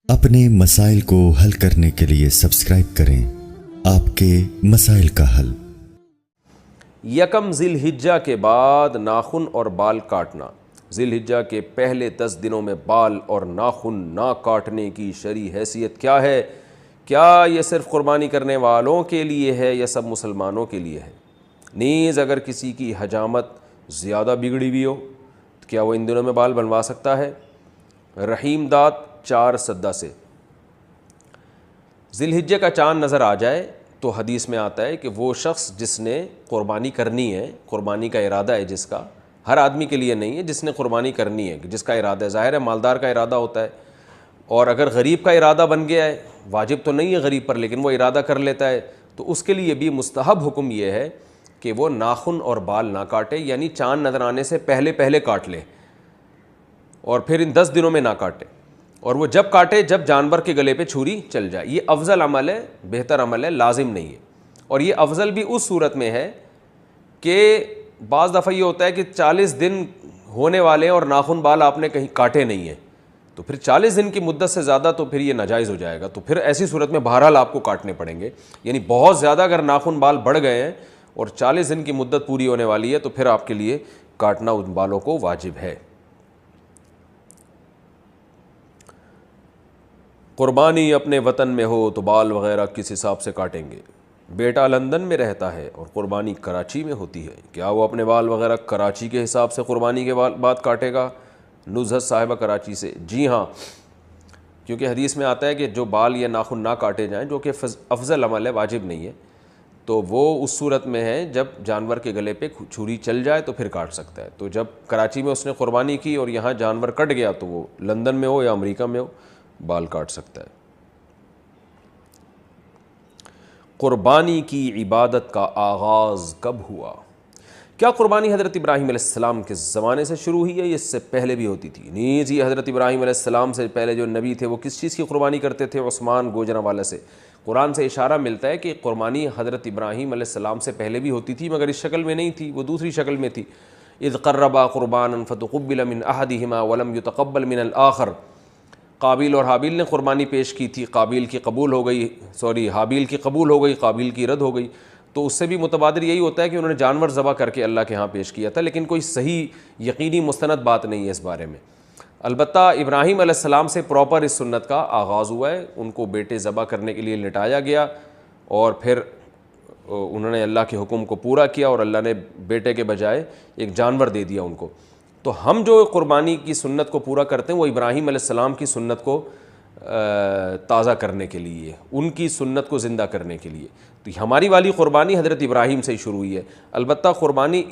اپنے مسائل کو حل کرنے کے لیے سبسکرائب کریں آپ کے مسائل کا حل۔ یکم ذی الحجہ کے بعد ناخن اور بال کاٹنا۔ ذی الحجہ کے پہلے 10 دنوں میں بال اور ناخن نہ کاٹنے کی شرعی حیثیت کیا ہے؟ کیا یہ صرف قربانی کرنے والوں کے لیے ہے یا سب مسلمانوں کے لیے ہے؟ نیز اگر کسی کی حجامت زیادہ بگڑی ہوئی ہو تو کیا وہ ان دنوں میں بال بنوا سکتا ہے؟ رحیم داد 4 سدہ سے۔ ذی الحجہ کا چاند نظر آ جائے تو حدیث میں آتا ہے کہ وہ شخص جس نے قربانی کرنی ہے، قربانی کا ارادہ ہے جس کا، ہر آدمی کے لیے نہیں ہے، جس نے قربانی کرنی ہے، جس کا ارادہ ہے، ظاہر ہے مالدار کا ارادہ ہوتا ہے، اور اگر غریب کا ارادہ بن گیا ہے، واجب تو نہیں ہے غریب پر لیکن وہ ارادہ کر لیتا ہے، تو اس کے لیے بھی مستحب حکم یہ ہے کہ وہ ناخن اور بال نہ کاٹے، یعنی چاند نظر آنے سے پہلے کاٹ لے اور پھر ان 10 دنوں میں نہ کاٹے، اور وہ جب کاٹے جب جانور کے گلے پہ چھری چل جائے۔ یہ افضل عمل ہے، بہتر عمل ہے، لازم نہیں ہے۔ اور یہ افضل بھی اس صورت میں ہے کہ بعض دفعہ یہ ہوتا ہے کہ 40 دن ہونے والے ہیں اور ناخن بال آپ نے کہیں کاٹے نہیں ہیں، تو پھر 40 دن کی مدت سے زیادہ تو پھر یہ ناجائز ہو جائے گا، تو پھر ایسی صورت میں بہرحال آپ کو کاٹنے پڑیں گے۔ یعنی بہت زیادہ اگر ناخن بال بڑھ گئے ہیں اور 40 دن کی مدت پوری ہونے والی ہے تو پھر آپ کے لیے کاٹنا ان بالوں کو واجب ہے۔ قربانی اپنے وطن میں ہو تو بال وغیرہ کس حساب سے کاٹیں گے؟ بیٹا لندن میں رہتا ہے اور قربانی کراچی میں ہوتی ہے، کیا وہ اپنے بال وغیرہ کراچی کے حساب سے قربانی کے بعد کاٹے گا؟ نزہت صاحبہ کراچی سے۔ جی ہاں، کیونکہ حدیث میں آتا ہے کہ جو بال یا ناخن نہ کاٹے جائیں، جو کہ افضل عمل ہے، واجب نہیں ہے، تو وہ اس صورت میں ہے جب جانور کے گلے پہ چھری چل جائے تو پھر کاٹ سکتا ہے۔ تو جب کراچی میں اس نے قربانی کی اور یہاں جانور کٹ گیا تو وہ لندن میں ہو یا امریکہ میں ہو بال کاٹ سکتا ہے۔ قربانی کی عبادت کا آغاز کب ہوا؟ کیا قربانی حضرت ابراہیم علیہ السلام کے زمانے سے شروع ہوئی ہے یا اس سے پہلے بھی ہوتی تھی؟ نیز یہ حضرت ابراہیم علیہ السلام سے پہلے جو نبی تھے وہ کس چیز کی قربانی کرتے تھے؟ عثمان گوجرانوالہ سے۔ قرآن سے اشارہ ملتا ہے کہ قربانی حضرت ابراہیم علیہ السلام سے پہلے بھی ہوتی تھی، مگر اس شکل میں نہیں تھی، وہ دوسری شکل میں تھی۔ اذ قربا قربانا فتقبل من احدہما ولم يتقبل من الآخر۔ قابیل اور حابیل نے قربانی پیش کی تھی، حابیل کی قبول ہو گئی، قابیل کی رد ہو گئی، تو اس سے بھی متبادر یہی ہوتا ہے کہ انہوں نے جانور ذبح کر کے اللہ کے ہاں پیش کیا تھا، لیکن کوئی صحیح یقینی مستند بات نہیں ہے اس بارے میں۔ البتہ ابراہیم علیہ السلام سے پراپر اس سنت کا آغاز ہوا ہے، ان کو بیٹے ذبح کرنے کے لیے لٹایا گیا اور پھر انہوں نے اللہ کے حکم کو پورا کیا اور اللہ نے بیٹے کے بجائے ایک جانور دے دیا ان کو۔ تو ہم جو قربانی کی سنت کو پورا کرتے ہیں وہ ابراہیم علیہ السلام کی سنت کو تازہ کرنے کے لیے، ان کی سنت کو زندہ کرنے کے لیے۔ تو ہماری والی قربانی حضرت ابراہیم سے ہی شروع ہوئی ہے۔ البتہ قربانی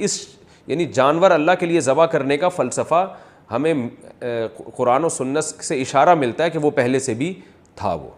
یعنی جانور اللہ کے لیے ذبح کرنے کا فلسفہ ہمیں قرآن و سنت سے اشارہ ملتا ہے کہ وہ پہلے سے بھی تھا وہ۔